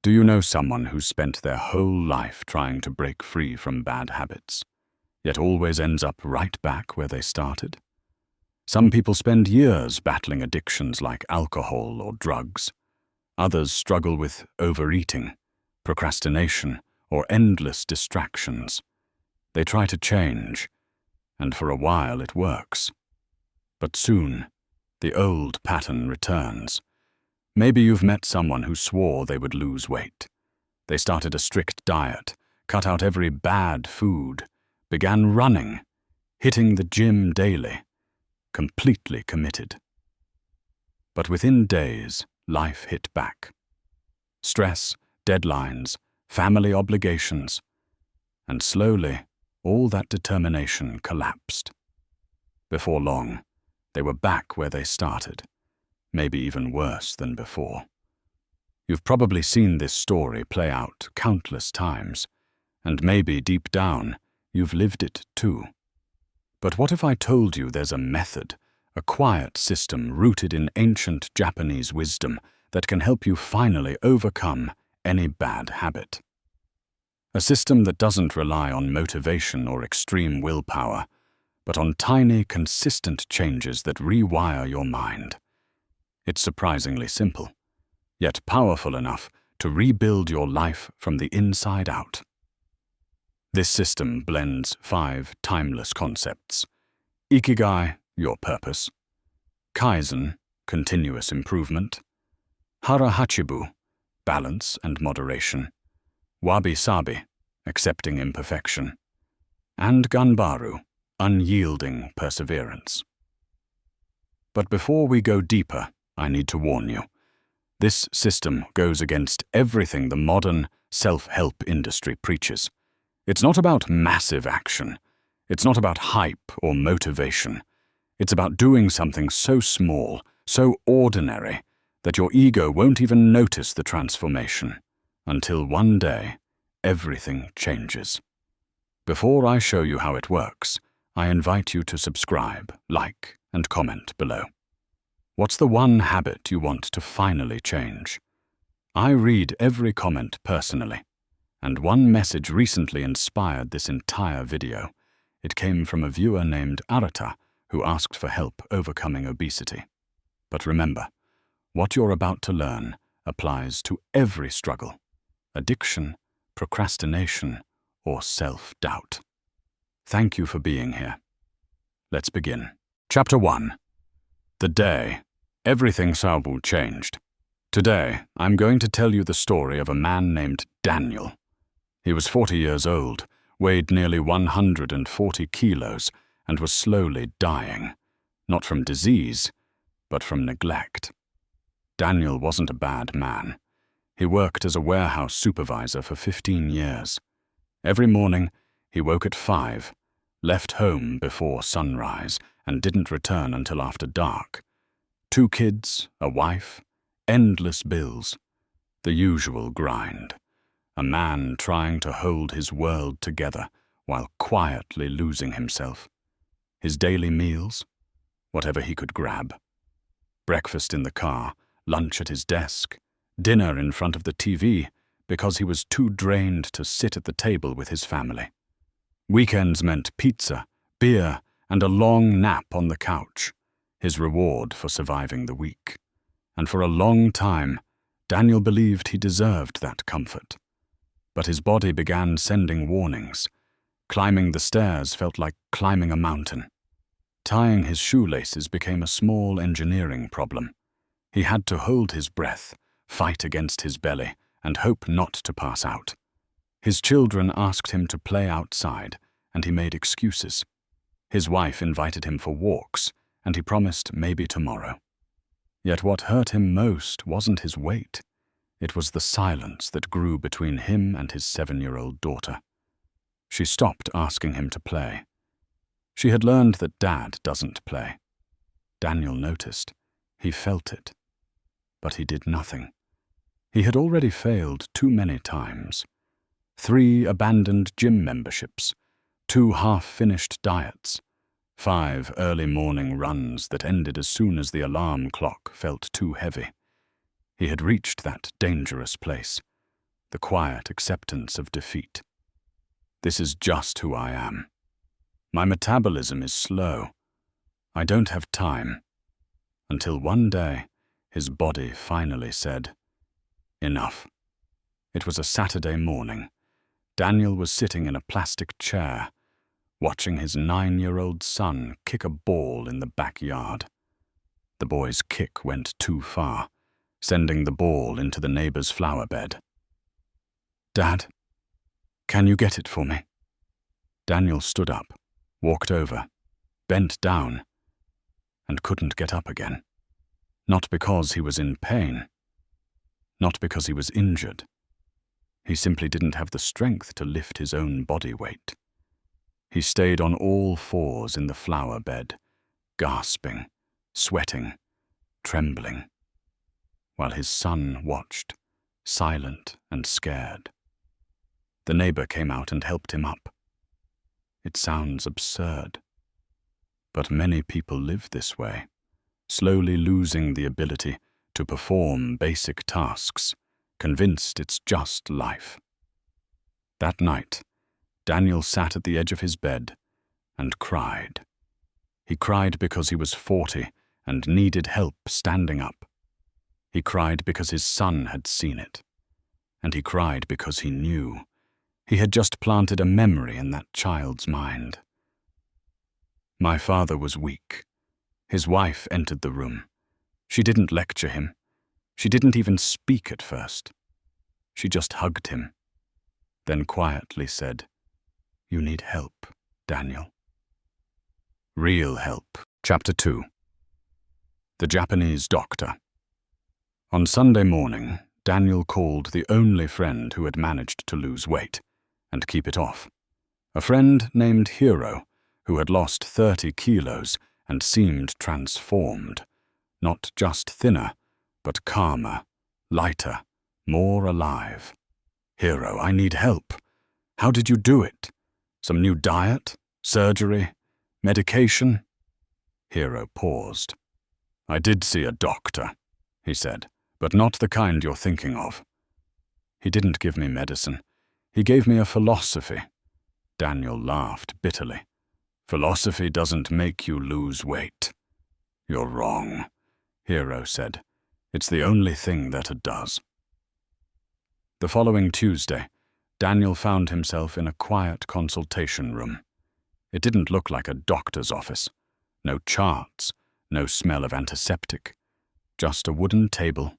Do you know someone who's spent their whole life trying to break free from bad habits, yet always ends up right back where they started? Some people spend years battling addictions like alcohol or drugs. Others struggle with overeating, procrastination, or endless distractions. They try to change, and for a while it works. But soon, the old pattern returns. Maybe you've met someone who swore they would lose weight. They started a strict diet, cut out every bad food, began running, hitting the gym daily, completely committed. But within days, life hit back. Stress, deadlines, family obligations, and slowly, all that determination collapsed. Before long, they were back where they started, maybe even worse than before. You've probably seen this story play out countless times, and maybe deep down, you've lived it too. But what if I told you there's a method, a quiet system rooted in ancient Japanese wisdom that can help you finally overcome any bad habit? A system that doesn't rely on motivation or extreme willpower, but on tiny, consistent changes that rewire your mind. It's surprisingly simple, yet powerful enough to rebuild your life from the inside out. This system blends 5 timeless concepts: Ikigai, your purpose; Kaizen, continuous improvement; Hara-Hachibu, balance and moderation; Wabi-Sabi, accepting imperfection; and Ganbaru, unyielding perseverance. But before we go deeper, I need to warn you. This system goes against everything the modern self-help industry preaches. It's not about massive action. It's not about hype or motivation. It's about doing something so small, so ordinary, that your ego won't even notice the transformation, until one day, everything changes. Before I show you how it works, I invite you to subscribe, like, and comment below. What's the one habit you want to finally change? I read every comment personally, and one message recently inspired this entire video. It came from a viewer named Arata, who asked for help overcoming obesity. But remember, what you're about to learn applies to every struggle: addiction, procrastination, or self-doubt. Thank you for being here. Let's begin. Chapter 1. The day everything Sabu changed. Today, I'm going to tell you the story of a man named Daniel. He was 40 years old, weighed nearly 140 kilos, and was slowly dying, not from disease, but from neglect. Daniel wasn't a bad man. He worked as a warehouse supervisor for 15 years. Every morning, he woke at 5, left home before sunrise, and didn't return until after dark. 2 kids, a wife, endless bills, the usual grind. A man trying to hold his world together while quietly losing himself. His daily meals, whatever he could grab. Breakfast in the car, lunch at his desk, dinner in front of the TV, because he was too drained to sit at the table with his family. Weekends meant pizza, beer, and a long nap on the couch, his reward for surviving the week. And for a long time, Daniel believed he deserved that comfort. But his body began sending warnings. Climbing the stairs felt like climbing a mountain. Tying his shoelaces became a small engineering problem. He had to hold his breath, fight against his belly, and hope not to pass out. His children asked him to play outside, and he made excuses. His wife invited him for walks, and he promised maybe tomorrow. Yet what hurt him most wasn't his weight. It was the silence that grew between him and his 7-year-old daughter. She stopped asking him to play. She had learned that Dad doesn't play. Daniel noticed. He felt it. But he did nothing. He had already failed too many times. 3 abandoned gym memberships, 2 half-finished diets, 5 early morning runs that ended as soon as the alarm clock felt too heavy. He had reached that dangerous place, the quiet acceptance of defeat. This is just who I am. My metabolism is slow. I don't have time. Until one day, his body finally said, "Enough." It was a Saturday morning. Daniel was sitting in a plastic chair, watching his 9-year-old son kick a ball in the backyard. The boy's kick went too far, sending the ball into the neighbor's flower bed. "Dad, can you get it for me?" Daniel stood up, walked over, bent down, and couldn't get up again. Not because he was in pain, not because he was injured. He simply didn't have the strength to lift his own body weight. He stayed on all fours in the flower bed, gasping, sweating, trembling, while his son watched, silent and scared. The neighbor came out and helped him up. It sounds absurd, but many people live this way, slowly losing the ability to perform basic tasks, convinced it's just life. That night, Daniel sat at the edge of his bed and cried. He cried because he was 40 and needed help standing up. He cried because his son had seen it. And he cried because he knew. He had just planted a memory in that child's mind. My father was weak. His wife entered the room. She didn't lecture him. She didn't even speak at first. She just hugged him, then quietly said, "You need help, Daniel." Real help. Chapter 2. The Japanese Doctor. On Sunday morning, Daniel called the only friend who had managed to lose weight and keep it off. A friend named Hiro, who had lost 30 kilos and seemed transformed, not just thinner, but calmer, lighter, more alive. "Hiro, I need help. How did you do it? Some new diet? Surgery? Medication?" Hiro paused. "I did see a doctor," he said, "but not the kind you're thinking of." "He didn't give me medicine. He gave me a philosophy." Daniel laughed bitterly. "Philosophy doesn't make you lose weight." "You're wrong," Hiro said. "It's the only thing that it does." The following Tuesday, Daniel found himself in a quiet consultation room. It didn't look like a doctor's office. No charts, no smell of antiseptic. Just a wooden table,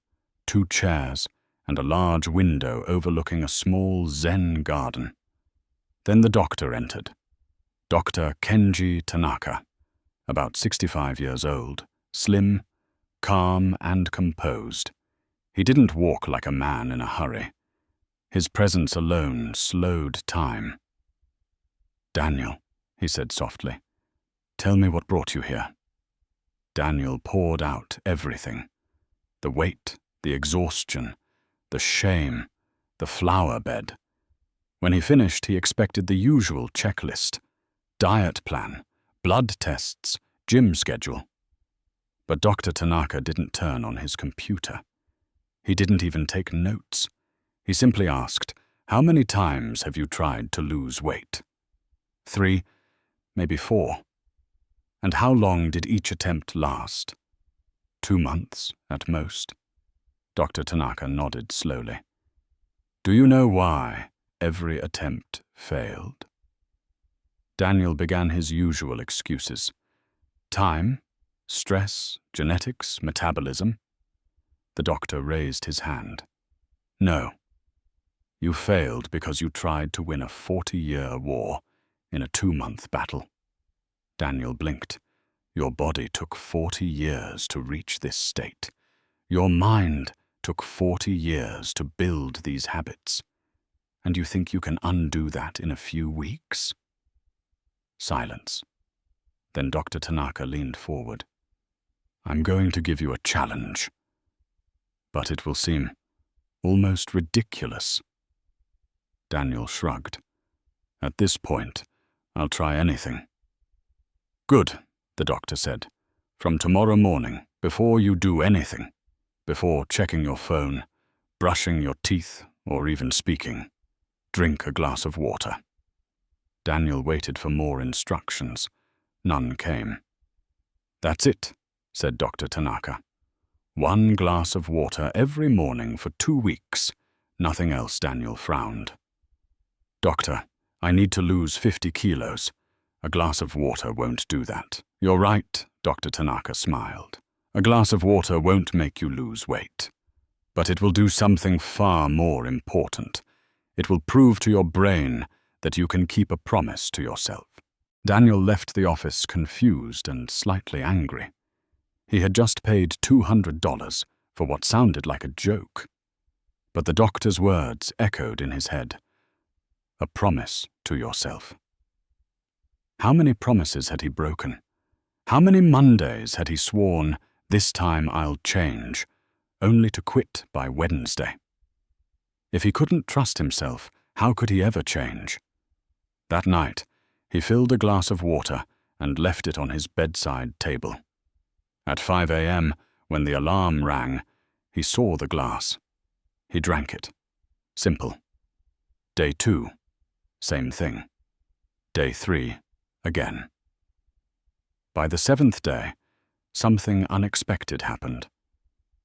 2 chairs, and a large window overlooking a small Zen garden. Then the doctor entered. Dr. Kenji Tanaka, about 65 years old, slim, calm and composed. He didn't walk like a man in a hurry. His presence alone slowed time. "Daniel," he said softly, "tell me what brought you here." Daniel poured out everything. The weight, the exhaustion, the shame, the flower bed. When he finished, he expected the usual checklist: diet plan, blood tests, gym schedule. But Dr. Tanaka didn't turn on his computer. He didn't even take notes. He simply asked, "How many times have you tried to lose weight?" 3, maybe 4. "And how long did each attempt last?" 2 months, at most. Dr. Tanaka nodded slowly. "Do you know why every attempt failed?" Daniel began his usual excuses. Time, stress, genetics, metabolism. The doctor raised his hand. "No. You failed because you tried to win a 40-year war in a 2-month battle." Daniel blinked. "Your body took 40 years to reach this state. Your mind took 40 years to build these habits. And you think you can undo that in a few weeks?" Silence. Then Dr. Tanaka leaned forward. "I'm going to give you a challenge. But it will seem almost ridiculous." Daniel shrugged. "At this point, I'll try anything." "Good," the doctor said. "From tomorrow morning, before you do anything, before checking your phone, brushing your teeth, or even speaking. Drink a glass of water. Daniel waited for more instructions. None came. That's it, said Dr. Tanaka. 1 glass of water every morning for 2 weeks. Nothing else. Daniel frowned. Doctor, I need to lose 50 kilos. A glass of water won't do that. You're right, Dr. Tanaka smiled. A glass of water won't make you lose weight. But it will do something far more important. It will prove to your brain that you can keep a promise to yourself. Daniel left the office confused and slightly angry. He had just paid $200 for what sounded like a joke. But the doctor's words echoed in his head. A promise to yourself. How many promises had he broken? How many Mondays had he sworn, "This time I'll change," only to quit by Wednesday? If he couldn't trust himself, how could he ever change? That night, he filled a glass of water and left it on his bedside table. At 5 a.m., when the alarm rang, he saw the glass. He drank it. Simple. Day 2, same thing. Day 3, again. By the 7th day, something unexpected happened.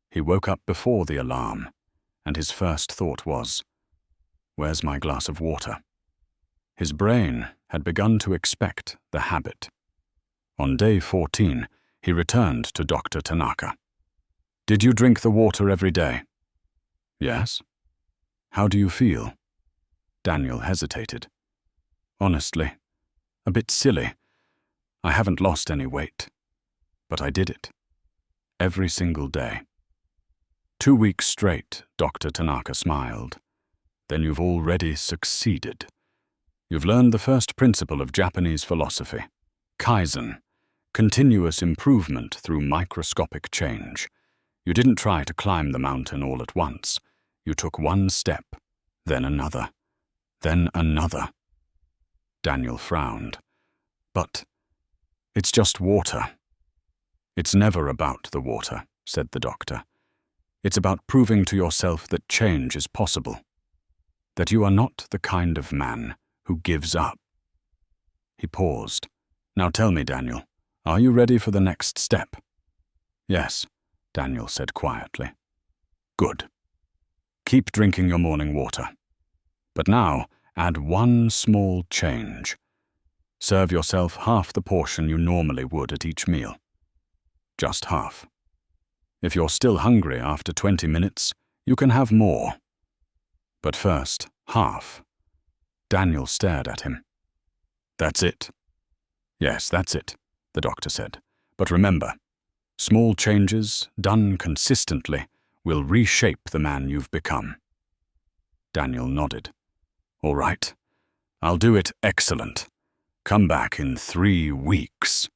He woke up before the alarm, and his first thought was, "Where's my glass of water?" His brain had begun to expect the habit. On day 14, he returned to Dr. Tanaka. "Did you drink the water every day?" "Yes." "How do you feel?" Daniel hesitated. "Honestly, a bit silly. I haven't lost any weight. But I did it. Every single day." 2 weeks straight, Dr. Tanaka smiled. "Then you've already succeeded. You've learned the first principle of Japanese philosophy, Kaizen, continuous improvement through microscopic change. You didn't try to climb the mountain all at once. You took 1 step, then another, then another." Daniel frowned. "But it's just water." "It's never about the water," said the doctor. "It's about proving to yourself that change is possible. That you are not the kind of man who gives up." He paused. "Now tell me, Daniel, are you ready for the next step?" "Yes," Daniel said quietly. "Good. Keep drinking your morning water. But now, add 1 small change. Serve yourself half the portion you normally would at each meal. Just half. If you're still hungry after 20 minutes, you can have more. But first, half." Daniel stared at him. "That's it?" "Yes, that's it," the doctor said. "But remember, small changes, done consistently, will reshape the man you've become." Daniel nodded. "All right. I'll do it. Excellent. Come back in 3 weeks."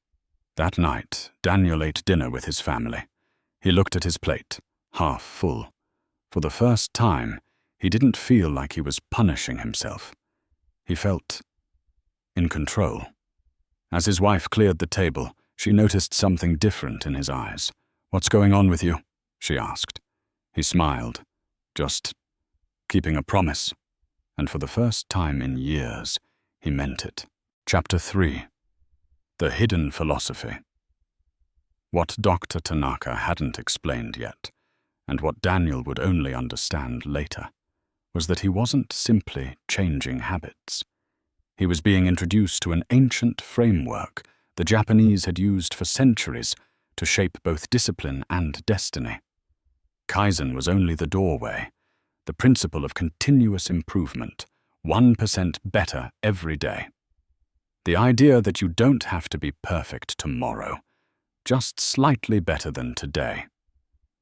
That night, Daniel ate dinner with his family. He looked at his plate, half full. For the first time, he didn't feel like he was punishing himself. He felt in control. As his wife cleared the table, she noticed something different in his eyes. "What's going on with you?" she asked. He smiled. "Just keeping a promise." And for the first time in years, he meant it. Chapter 3. The Hidden Philosophy. What Dr. Tanaka hadn't explained yet, and what Daniel would only understand later, was that he wasn't simply changing habits. He was being introduced to an ancient framework the Japanese had used for centuries to shape both discipline and destiny. Kaizen was only the doorway, the principle of continuous improvement, 1% better every day. The idea that you don't have to be perfect tomorrow, just slightly better than today.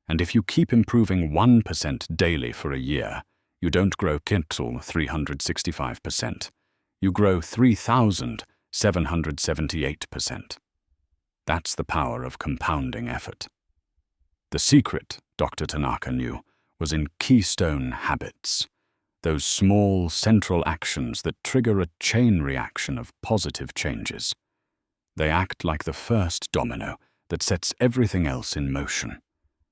And if you keep improving 1% daily for a year, you don't grow Kintel 365%. You grow 3,778%. That's the power of compounding effort. The secret, Dr. Tanaka knew, was in keystone habits, those small central actions that trigger a chain reaction of positive changes. They act like the first domino that sets everything else in motion.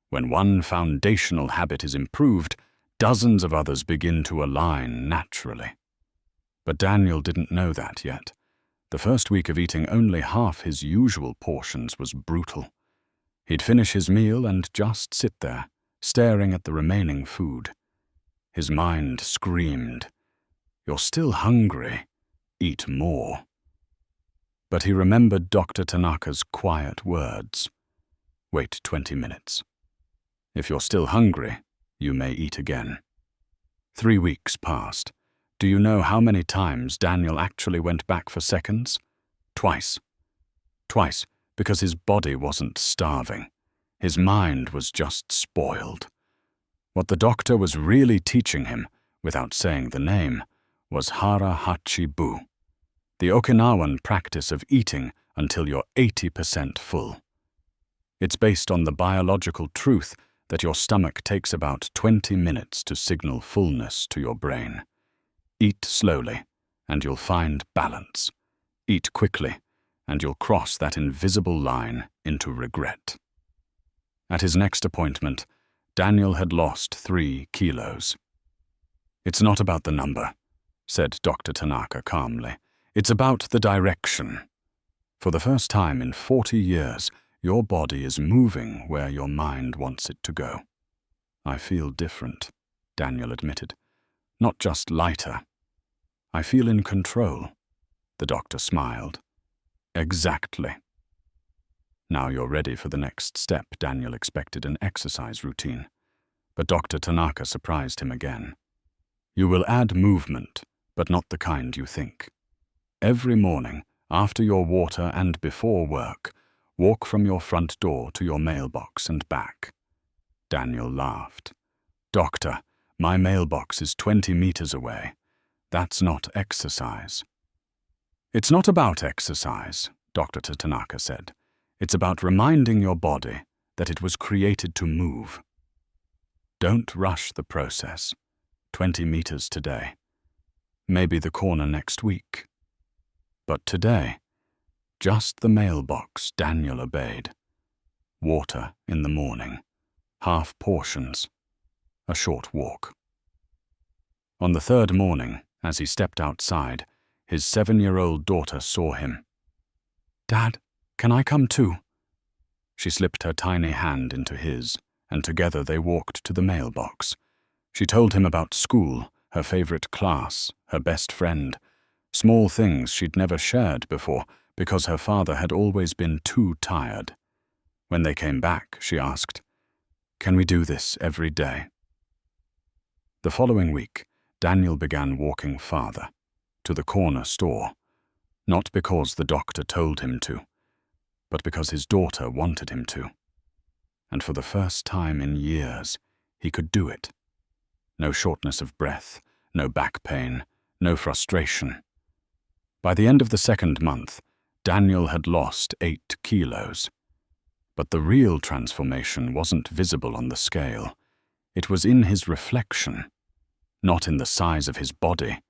When one foundational habit is improved, Dozens of others begin to align naturally. But Daniel didn't know that yet. The first week of eating only half his usual portions was brutal. He'd finish his meal and just sit there, staring at the remaining food. His mind screamed, "You're still hungry. Eat more." But he remembered Dr. Tanaka's quiet words. "Wait 20 minutes. If you're still hungry, you may eat again." 3 weeks passed. Do you know how many times Daniel actually went back for seconds? Twice. Twice, because his body wasn't starving. His mind was just spoiled. What the doctor was really teaching him, without saying the name, was hara hachi bu, the Okinawan practice of eating until you're 80% full. It's based on the biological truth that your stomach takes about 20 minutes to signal fullness to your brain. Eat slowly, and you'll find balance. Eat quickly, and you'll cross that invisible line into regret. At his next appointment, Daniel had lost 3 kilos. "It's not about the number," said Dr. Tanaka calmly. "It's about the direction. For the first time in 40 years, your body is moving where your mind wants it to go." "I feel different," Daniel admitted. "Not just lighter. I feel in control." The doctor smiled. "Exactly." "Now you're ready for the next step." Daniel expected an exercise routine, but Dr. Tanaka surprised him again. "You will add movement, but not the kind you think. Every morning, after your water and before work, walk from your front door to your mailbox and back." Daniel laughed. "Doctor, my mailbox is 20 meters away. That's not exercise." "It's not about exercise," Dr. Tanaka said. "It's about reminding your body that it was created to move. Don't rush the process. 20 meters today. Maybe the corner next week. But today, just the mailbox." Daniel obeyed. Water in the morning. Half portions. A short walk. On the 3rd morning, as he stepped outside, his 7-year-old daughter saw him. "Dad, can I come too?" She slipped her tiny hand into his, and together they walked to the mailbox. She told him about school, her favorite class, her best friend, small things she'd never shared before because her father had always been too tired. When they came back, she asked, "Can we do this every day?" The following week, Daniel began walking farther, to the corner store, not because the doctor told him to, but because his daughter wanted him to. And for the first time in years, he could do it. No shortness of breath, no back pain, no frustration. By the end of the 2nd month, Daniel had lost 8 kilos. But the real transformation wasn't visible on the scale. It was in his reflection. Not in the size of his body,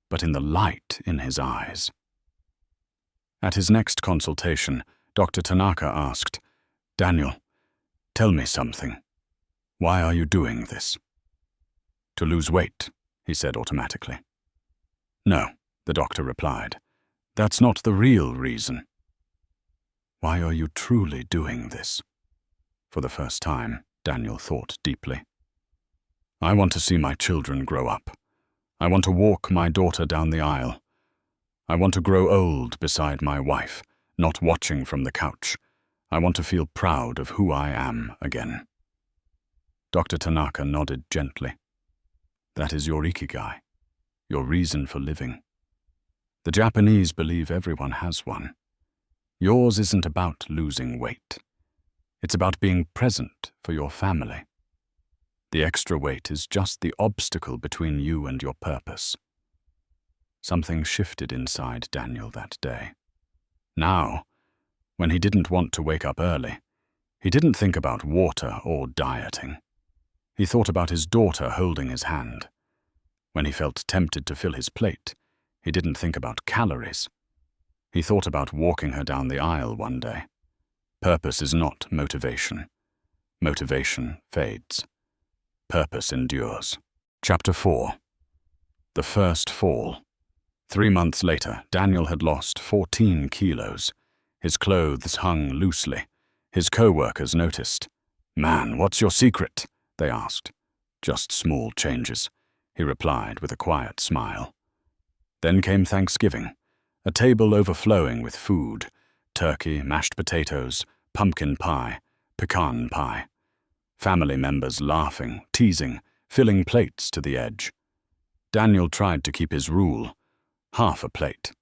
but in the light in his eyes. At his next consultation, Dr. Tanaka asked, "Daniel, tell me something. Why are you doing this?" "To lose weight," he said automatically. "No," the doctor replied. "That's not the real reason." "Why are you truly doing this?" For the first time, Daniel thought deeply. "I want to see my children grow up. I want to walk my daughter down the aisle. I want to grow old beside my wife, not watching from the couch. I want to feel proud of who I am again." Dr. Tanaka nodded gently. "That is your Ikigai, your reason for living. The Japanese believe everyone has one. Yours isn't about losing weight. It's about being present for your family. The extra weight is just the obstacle between you and your purpose." Something shifted inside Daniel that day. Now, when he didn't want to wake up early, he didn't think about water or dieting. He thought about his daughter holding his hand. When he felt tempted to fill his plate, he didn't think about calories. He thought about walking her down the aisle one day. Purpose is not motivation. Motivation fades. Purpose endures. Chapter 4. The First Fall. 3 months later, Daniel had lost 14 kilos. His clothes hung loosely. His co-workers noticed. "Man, what's your secret?" they asked. "Just small changes," he replied with a quiet smile. Then came Thanksgiving, a table overflowing with food: turkey, mashed potatoes, pumpkin pie, pecan pie. Family members laughing, teasing, filling plates to the edge. Daniel tried to keep his rule, half a plate,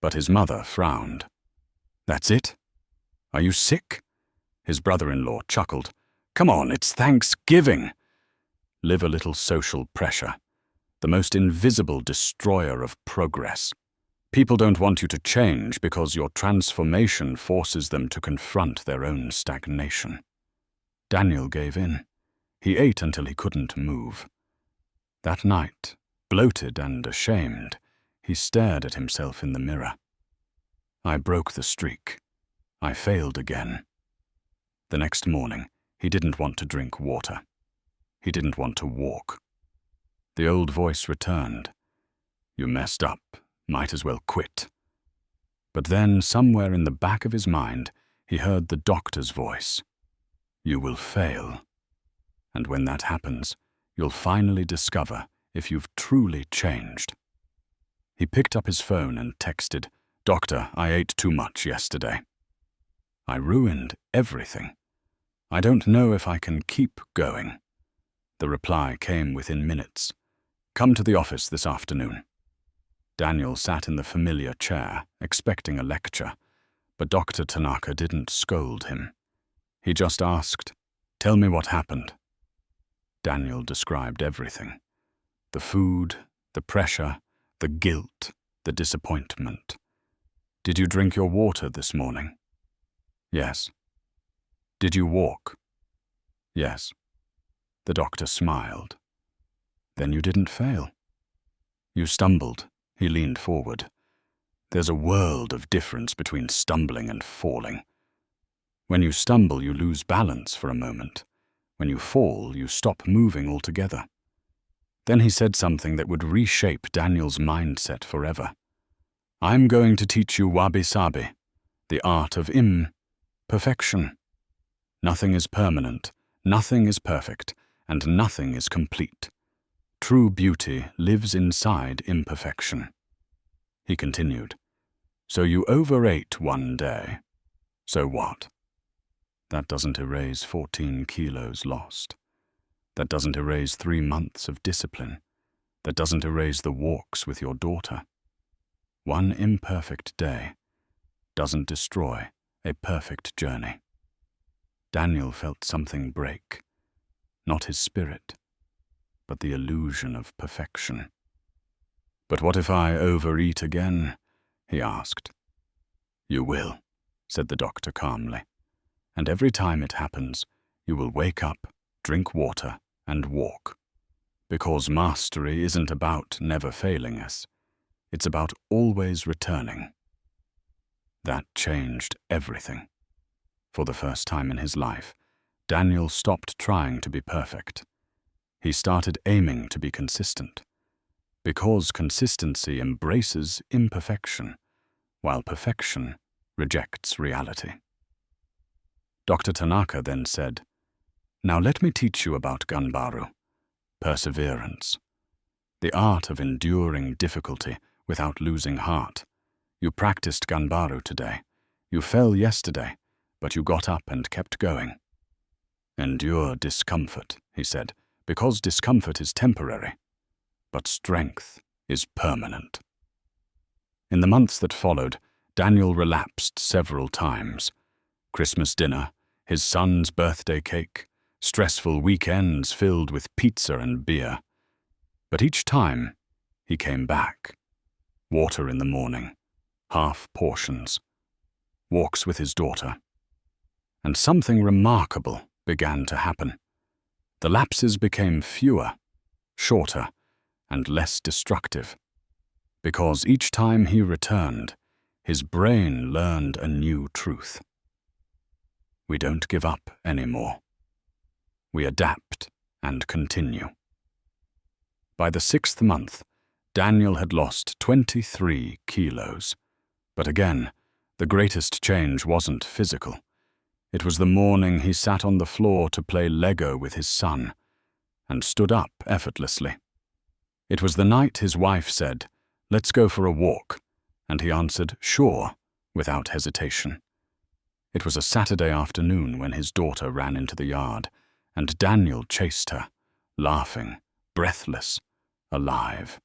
but his mother frowned. "That's it? Are you sick?" His brother-in-law chuckled. "Come on, it's Thanksgiving." Live a little social pressure, the most invisible destroyer of progress. People don't want you to change because your transformation forces them to confront their own stagnation. Daniel gave in. He ate until he couldn't move. That night, bloated and ashamed, he stared at himself in the mirror. "I broke the streak. I failed again." The next morning, he didn't want to drink water. He didn't want to walk. The old voice returned. "You messed up. Might as well quit." But then, somewhere in the back of his mind, he heard the doctor's voice. "You will fail. And when that happens, you'll finally discover if you've truly changed." He picked up his phone and texted, "Doctor, I ate too much yesterday. I ruined everything. I don't know if I can keep going." The reply came within minutes. "Come to the office this afternoon." Daniel sat in the familiar chair, expecting a lecture, but Dr. Tanaka didn't scold him. He just asked, "Tell me what happened." Daniel described everything: the food, the pressure, the guilt, the disappointment. "Did you drink your water this morning?" "Yes." "Did you walk?" "Yes." The doctor smiled. "Then you didn't fail." "You stumbled." He leaned forward. "There's a world of difference between stumbling and falling. When you stumble, you lose balance for a moment. When you fall, you stop moving altogether." Then he said something that would reshape Daniel's mindset forever. "I'm going to teach you Wabi-Sabi, the art of imperfection. Nothing is permanent, nothing is perfect, and nothing is complete. True beauty lives inside imperfection." He continued, "So you overate one day. So what? That doesn't erase 14 kilos lost. That doesn't erase 3 months of discipline. That doesn't erase the walks with your daughter. One imperfect day doesn't destroy a perfect journey." Daniel felt something break, not his spirit, but the illusion of perfection. "But what if I overeat again?" he asked. "You will," said the doctor calmly. "And every time it happens, you will wake up, drink water, and walk. Because mastery isn't about never failing us. It's about always returning." That changed everything. For the first time in his life, Daniel stopped trying to be perfect. He started aiming to be consistent. Because consistency embraces imperfection, while perfection rejects reality. Dr. Tanaka then said, "Now let me teach you about Ganbaru, perseverance. The art of enduring difficulty without losing heart. You practiced Ganbaru today. You fell yesterday, but you got up and kept going. Endure discomfort," he said, "because discomfort is temporary, but strength is permanent." In the months that followed, Daniel relapsed several times. Christmas dinner, his son's birthday cake, stressful weekends filled with pizza and beer. But each time, he came back. Water in the morning, half portions, walks with his daughter. And something remarkable began to happen. The lapses became fewer, shorter, and less destructive. Because each time he returned, his brain learned a new truth. We don't give up anymore. We adapt and continue. By the 6th month, Daniel had lost 23 kilos. But again, the greatest change wasn't physical. It was the morning he sat on the floor to play Lego with his son, and stood up effortlessly. It was the night his wife said, "Let's go for a walk," and he answered, "Sure," without hesitation. It was a Saturday afternoon when his daughter ran into the yard, and Daniel chased her, laughing, breathless, alive.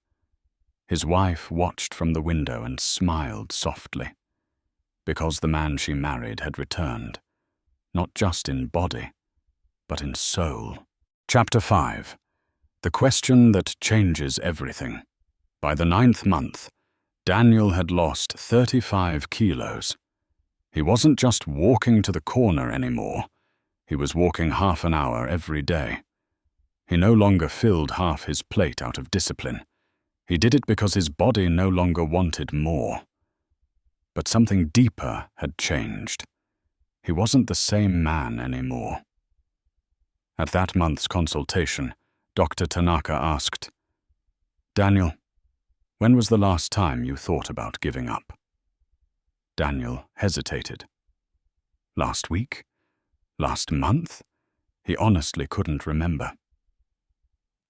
His wife watched from the window and smiled softly, because the man she married had returned, not just in body, but in soul. Chapter 5. The question that changes everything. By the 9th month, Daniel had lost 35 kilos. He wasn't just walking to the corner anymore. He was walking half an hour every day. He no longer filled half his plate out of discipline. He did it because his body no longer wanted more. But something deeper had changed. He wasn't the same man anymore. At that month's consultation, Dr. Tanaka asked, "Daniel, when was the last time you thought about giving up?" Daniel hesitated. Last week? Last month? He honestly couldn't remember.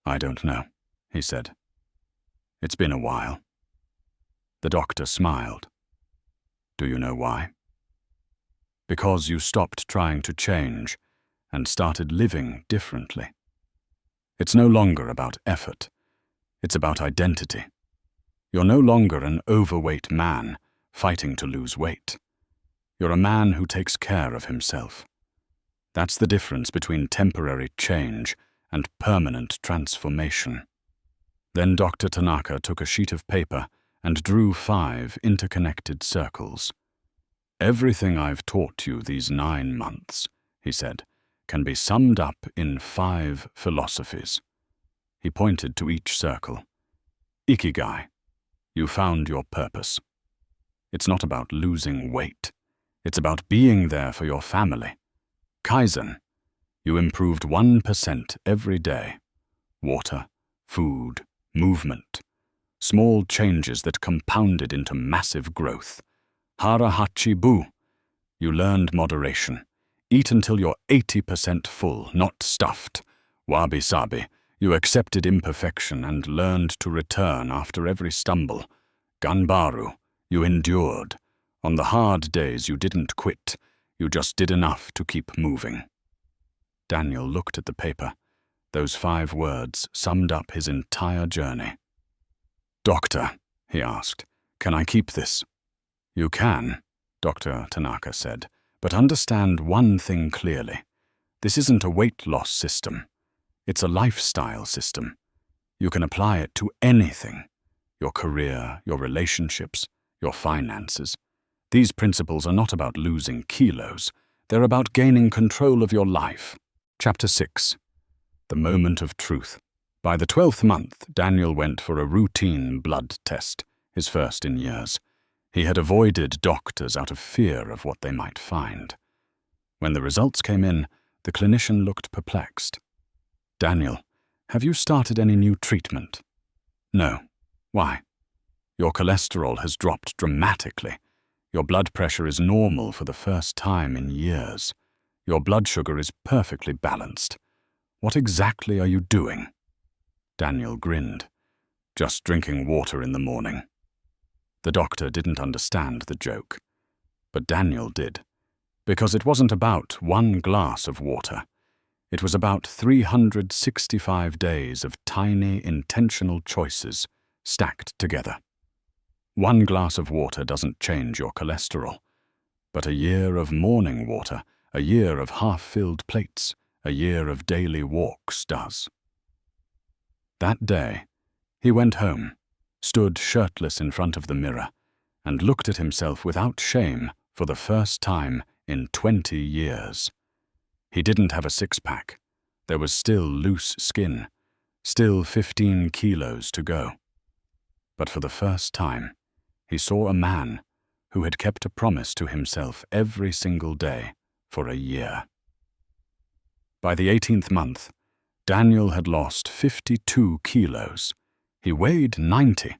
"I don't know," he said. "It's been a while." The doctor smiled. "Do you know why?" "Because you stopped trying to change and started living differently. It's no longer about effort. It's about identity. You're no longer an overweight man fighting to lose weight. You're a man who takes care of himself. That's the difference between temporary change and permanent transformation." Then Dr. Tanaka took a sheet of paper and drew 5 interconnected circles. "Everything I've taught you these 9 months," he said, "can be summed up in 5 philosophies." He pointed to each circle. Ikigai. You found your purpose. It's not about losing weight. It's about being there for your family. Kaizen. You improved 1% every day. Water, food, movement. Small changes that compounded into massive growth. Hara-hachi-bu. You learned moderation. Eat until you're 80% full, not stuffed. Wabi-Sabi. You accepted imperfection and learned to return after every stumble. Ganbaru. You endured. On the hard days you didn't quit. You just did enough to keep moving. Daniel looked at the paper. Those 5 words summed up his entire journey. "Doctor," he asked, "can I keep this?" "You can," Dr. Tanaka said, "but understand one thing clearly. This isn't a weight loss system. It's a lifestyle system. You can apply it to anything. Your career, your relationships, your finances. These principles are not about losing kilos. They're about gaining control of your life." Chapter 6. The moment of truth. By the 12th month, Daniel went for a routine blood test, his first in years. He had avoided doctors out of fear of what they might find. When the results came in, the clinician looked perplexed. "Daniel, have you started any new treatment?" "No." "Why?" "Your cholesterol has dropped dramatically. Your blood pressure is normal for the first time in years. Your blood sugar is perfectly balanced. What exactly are you doing?" Daniel grinned. "Just drinking water in the morning." The doctor didn't understand the joke, but Daniel did, because it wasn't about 1 glass of water. It was about 365 days of tiny, intentional choices stacked together. 1 glass of water doesn't change your cholesterol, but a year of morning water, a year of half-filled plates, a year of daily walks does. That day, he went home, stood shirtless in front of the mirror, and looked at himself without shame for the first time in 20 years. He didn't have a six-pack. There was still loose skin, still 15 kilos to go. But for the first time, he saw a man who had kept a promise to himself every single day for a year. By the 18th month, Daniel had lost 52 kilos. He weighed 90.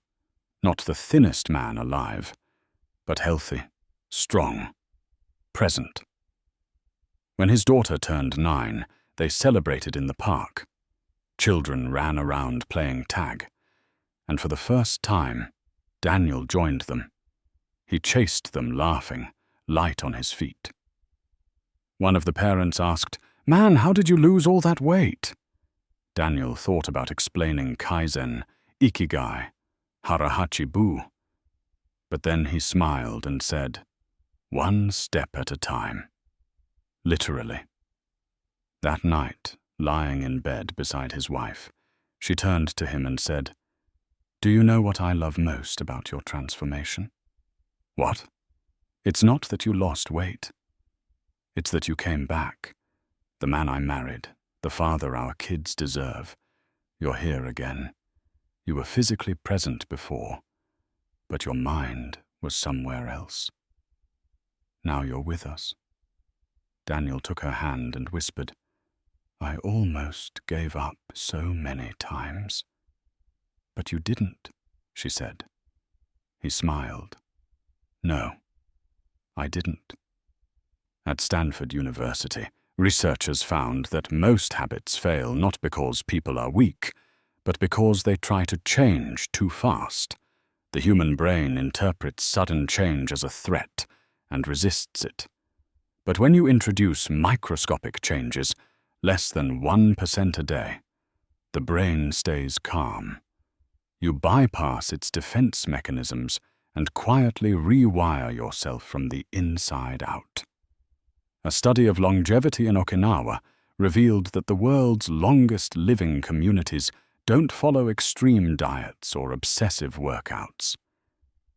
Not the thinnest man alive, but healthy, strong, present. When his daughter turned 9, they celebrated in the park. Children ran around playing tag, and for the first time, Daniel joined them. He chased them laughing, light on his feet. One of the parents asked, "Man, how did you lose all that weight?" Daniel thought about explaining Kaizen, Ikigai, Harahachi-bu. But then he smiled and said, "One step at a time." Literally. That night, lying in bed beside his wife, she turned to him and said, "Do you know what I love most about your transformation?" "What?" "It's not that you lost weight. It's that you came back. The man I married, the father our kids deserve. You're here again. You were physically present before, but your mind was somewhere else. Now you're with us." Daniel took her hand and whispered, "I almost gave up so many times." "But you didn't," she said. He smiled. "No, I didn't." At Stanford University, researchers found that most habits fail not because people are weak, but because they try to change too fast. The human brain interprets sudden change as a threat and resists it. But when you introduce microscopic changes, less than 1% a day, the brain stays calm. You bypass its defense mechanisms and quietly rewire yourself from the inside out. A study of longevity in Okinawa revealed that the world's longest living communities don't follow extreme diets or obsessive workouts.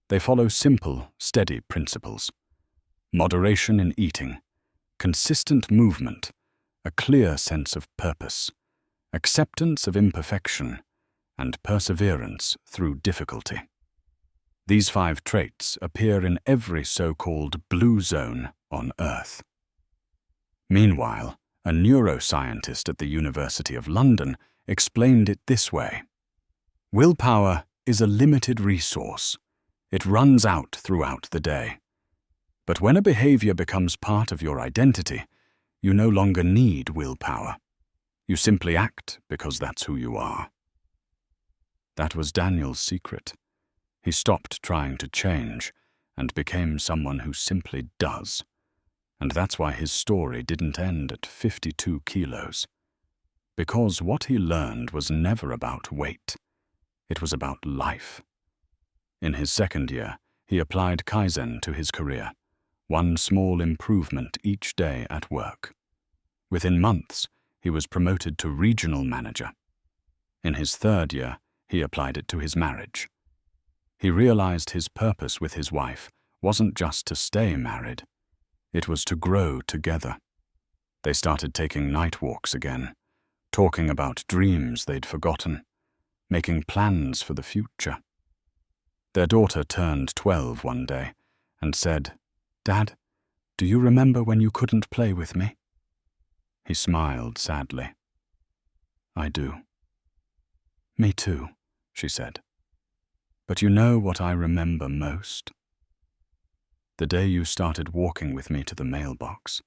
They follow simple, steady principles: moderation in eating, consistent movement, a clear sense of purpose, acceptance of imperfection, and perseverance through difficulty. These 5 traits appear in every so-called blue zone on Earth. Meanwhile, a neuroscientist at the University of London explained it this way: willpower is a limited resource. It runs out throughout the day. But when a behavior becomes part of your identity, you no longer need willpower. You simply act because that's who you are. That was Daniel's secret. He stopped trying to change and became someone who simply does. And that's why his story didn't end at 52 kilos. Because what he learned was never about weight. It was about life. In his 2nd year, he applied Kaizen to his career, one small improvement each day at work. Within months, he was promoted to regional manager. In his 3rd year, he applied it to his marriage. He realized his purpose with his wife wasn't just to stay married. It was to grow together. They started taking night walks again, talking about dreams they'd forgotten, making plans for the future. Their daughter turned 12 one day and said, "Dad, do you remember when you couldn't play with me?" He smiled sadly. "I do." "Me too," she said. "But you know what I remember most? The day you started walking with me to the mailbox.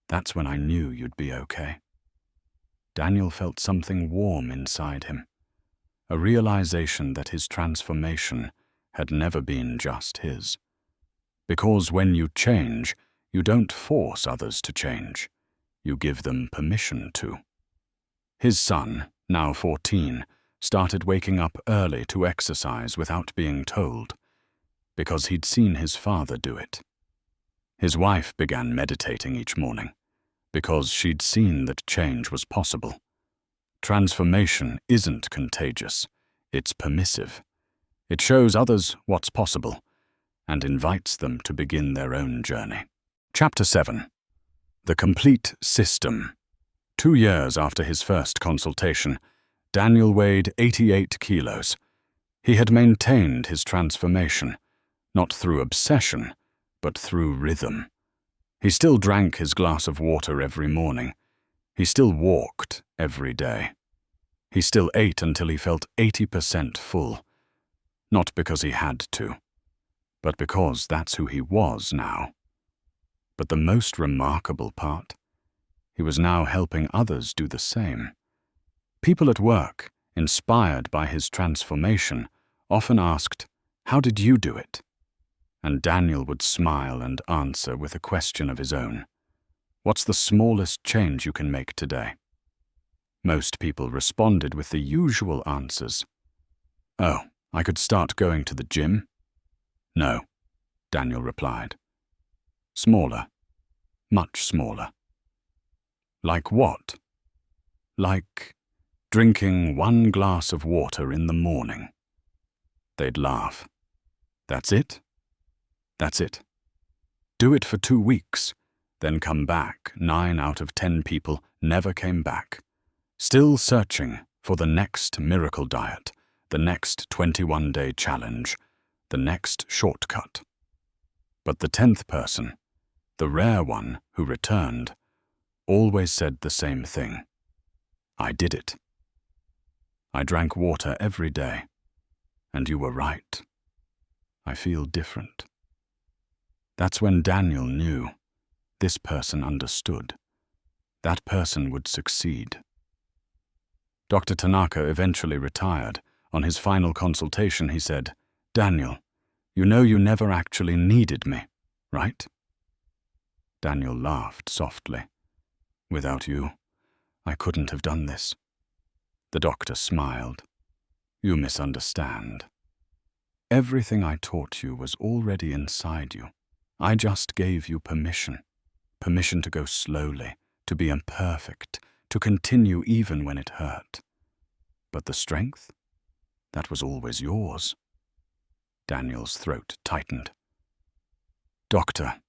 That's when I knew you'd be okay." Daniel felt something warm inside him, a realization that his transformation had never been just his. Because when you change, you don't force others to change. You give them permission to. His son, now 14, started waking up early to exercise without being told, because he'd seen his father do it. His wife began meditating each morning, because she'd seen that change was possible. Transformation isn't contagious, it's permissive. It shows others what's possible, and invites them to begin their own journey. Chapter 7. The Complete System. 2 years after his first consultation, Daniel weighed 88 kilos. He had maintained his transformation, not through obsession, but through rhythm. He still drank his glass of water every morning. He still walked every day. He still ate until he felt 80% full. Not because he had to, but because that's who he was now. But the most remarkable part, he was now helping others do the same. People at work, inspired by his transformation, often asked, "How did you do it?" And Daniel would smile and answer with a question of his own. "What's the smallest change you can make today?" Most people responded with the usual answers. "Oh, I could start going to the gym." "No," Daniel replied. "Smaller. Much smaller." "Like what?" "Like drinking 1 glass of water in the morning." They'd laugh. "That's it?" "That's it. Do it for 2 weeks, then come back." 9 out of 10 people never came back. Still searching for the next miracle diet, the next 21-day challenge, the next shortcut. But the 10th person, the rare one who returned, always said the same thing. "I did it. I drank water every day, and you were right. I feel different." That's when Daniel knew this person understood. That person would succeed. Dr. Tanaka eventually retired. On his final consultation, he said, "Daniel, you know you never actually needed me, right?" Daniel laughed softly. "Without you, I couldn't have done this." The doctor smiled. "You misunderstand. Everything I taught you was already inside you. I just gave you permission. Permission to go slowly, to be imperfect, to continue even when it hurt. But the strength? That was always yours." Daniel's throat tightened. "Doctor,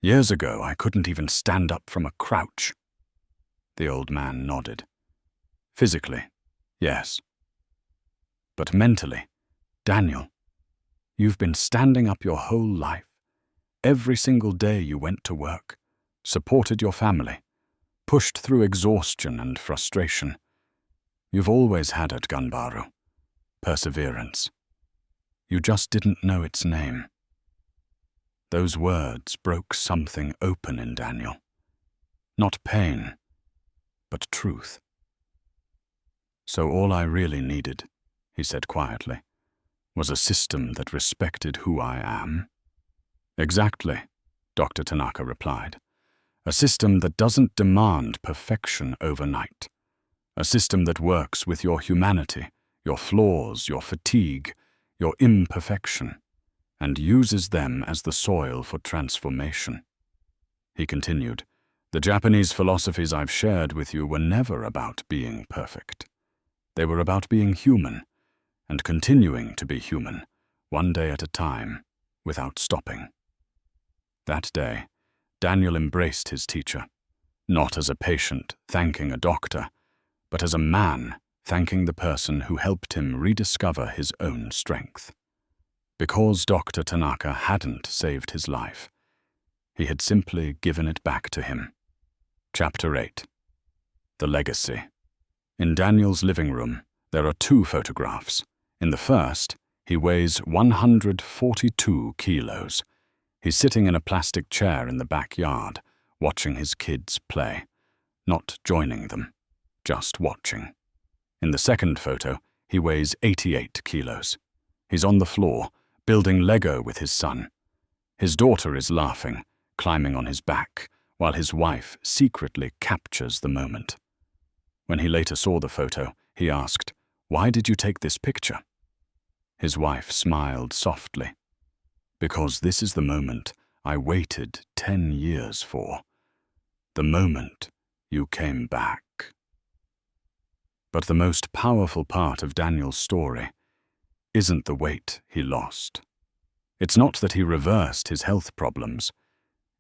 years ago I couldn't even stand up from a crouch." The old man nodded. "Physically, yes. But mentally, Daniel, you've been standing up your whole life. Every single day you went to work, supported your family, pushed through exhaustion and frustration. You've always had it, Ganbaru. Perseverance. You just didn't know its name." Those words broke something open in Daniel. Not pain, but truth. "So all I really needed," he said quietly, "was a system that respected who I am." "Exactly," Dr. Tanaka replied. "A system that doesn't demand perfection overnight. A system that works with your humanity, your flaws, your fatigue, your imperfection, and uses them as the soil for transformation." He continued, "The Japanese philosophies I've shared with you were never about being perfect. They were about being human, and continuing to be human, one day at a time, without stopping." That day, Daniel embraced his teacher, not as a patient thanking a doctor, but as a man thanking the person who helped him rediscover his own strength. Because Dr. Tanaka hadn't saved his life, he had simply given it back to him. Chapter 8. The Legacy. In Daniel's living room, there are 2 photographs. In the first, he weighs 142 kilos. He's sitting in a plastic chair in the backyard, watching his kids play. Not joining them, just watching. In the second photo, he weighs 88 kilos. He's on the floor, building Lego with his son. His daughter is laughing, climbing on his back, while his wife secretly captures the moment. When he later saw the photo, he asked, "Why did you take this picture?" His wife smiled softly. "Because this is the moment I waited 10 years for. The moment you came back." But the most powerful part of Daniel's story isn't the weight he lost. It's not that he reversed his health problems.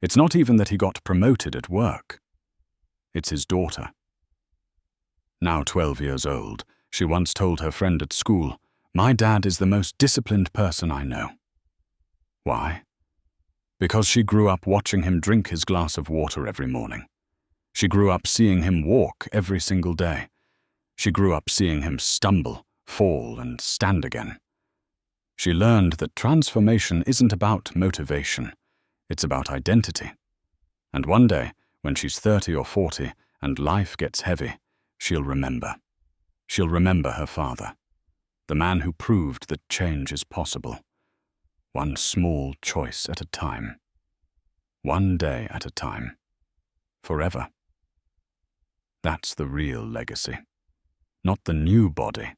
It's not even that he got promoted at work. It's his daughter. Now 12 years old, she once told her friend at school, "My dad is the most disciplined person I know." Why? Because she grew up watching him drink his glass of water every morning. She grew up seeing him walk every single day. She grew up seeing him stumble, fall, and stand again. She learned that transformation isn't about motivation, it's about identity. And one day, when she's 30 or 40 and life gets heavy, she'll remember. She'll remember her father, the man who proved that change is possible. One small choice at a time. One day at a time. Forever. That's the real legacy. Not the new body,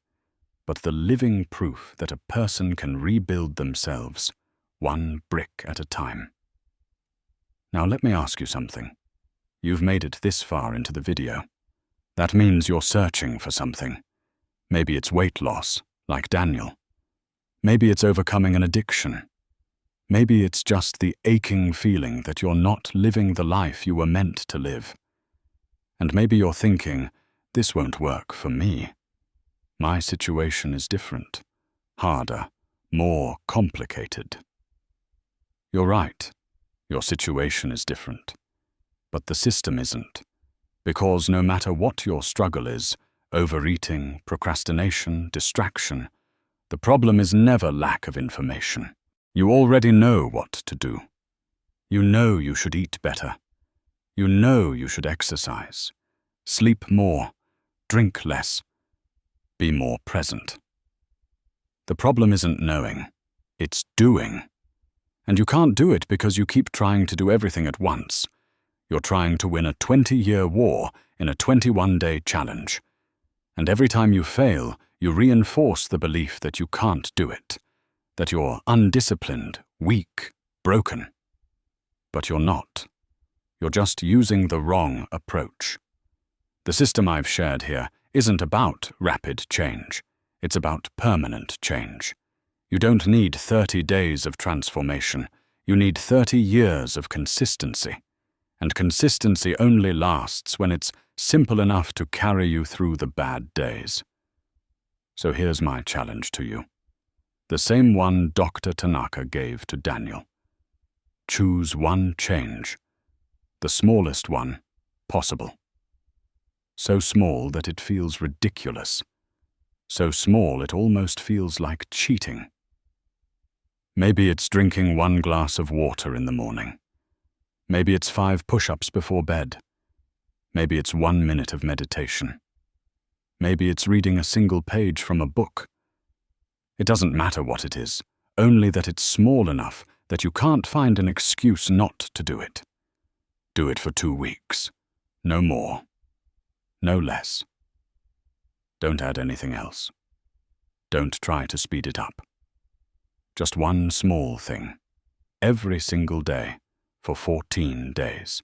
but the living proof that a person can rebuild themselves, one brick at a time. Now let me ask you something. You've made it this far into the video. That means you're searching for something. Maybe it's weight loss, like Daniel. Maybe it's overcoming an addiction. Maybe it's just the aching feeling that you're not living the life you were meant to live. And maybe you're thinking, this won't work for me. My situation is different, harder, more complicated. You're right, your situation is different. But the system isn't. Because no matter what your struggle is, overeating, procrastination, distraction, the problem is never lack of information. You already know what to do. You know you should eat better. You know you should exercise, sleep more, drink less, be more present. The problem isn't knowing, it's doing. And you can't do it because you keep trying to do everything at once. You're trying to win a 20-year war in a 21-day challenge. And every time you fail, you reinforce the belief that you can't do it, that you're undisciplined, weak, broken. But you're not. You're just using the wrong approach. The system I've shared here isn't about rapid change. It's about permanent change. You don't need 30 days of transformation. You need 30 years of consistency. And consistency only lasts when it's simple enough to carry you through the bad days. So here's my challenge to you. The same one Dr. Tanaka gave to Daniel. Choose one change, the smallest one possible. So small that it feels ridiculous. So small it almost feels like cheating. Maybe it's drinking 1 glass of water in the morning. Maybe it's 5 push-ups before bed. Maybe it's 1 minute of meditation. Maybe it's reading a single page from a book. It doesn't matter what it is, only that it's small enough that you can't find an excuse not to do it. Do it for 2 weeks. No more. No less. Don't add anything else. Don't try to speed it up. Just one small thing, every single day, for 14 days.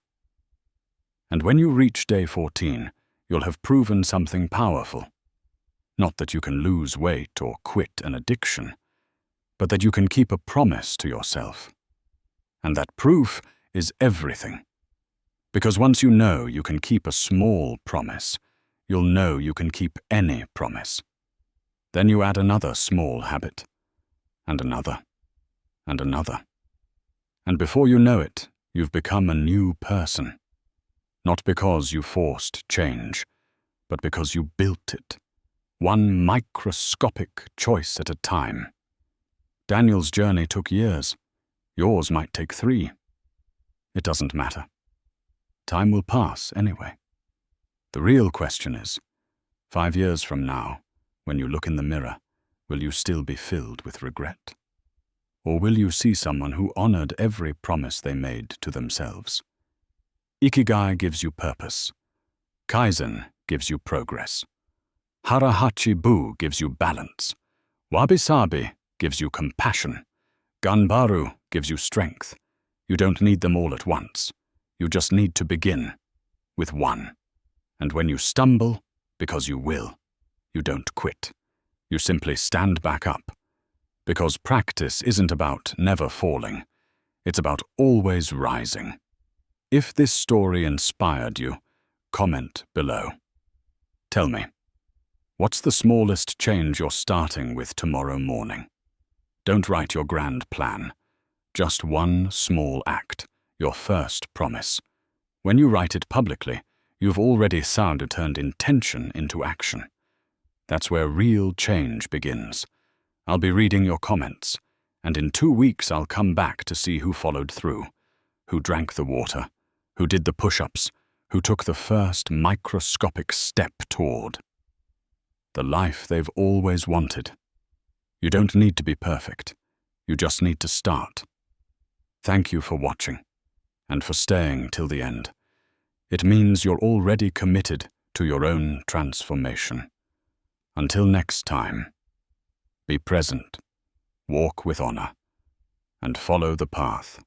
And when you reach day 14, you'll have proven something powerful. Not that you can lose weight or quit an addiction, but that you can keep a promise to yourself. And that proof is everything. Because once you know you can keep a small promise, you'll know you can keep any promise. Then you add another small habit, and another, and another. And before you know it, you've become a new person. Not because you forced change, but because you built it. One microscopic choice at a time. Daniel's journey took years. Yours might take 3. It doesn't matter. Time will pass anyway. The real question is, 5 years from now, when you look in the mirror, will you still be filled with regret? Or will you see someone who honored every promise they made to themselves? Ikigai gives you purpose. Kaizen gives you progress. Hara-hachi-bu gives you balance. Wabi-Sabi gives you compassion. Ganbaru gives you strength. You don't need them all at once. You just need to begin with one. And when you stumble, because you will, you don't quit. You simply stand back up. Because practice isn't about never falling. It's about always rising. If this story inspired you, comment below. Tell me, what's the smallest change you're starting with tomorrow morning? Don't write your grand plan. Just one small act, your first promise. When you write it publicly, You've already turned intention into action. That's where real change begins. I'll be reading your comments, and in 2 weeks I'll come back to see who followed through, who drank the water, who did the push-ups, who took the first microscopic step toward the life they've always wanted. You don't need to be perfect. You just need to start. Thank you for watching, and for staying till the end. It means you're already committed to your own transformation. Until next time, be present, walk with honor, and follow the path.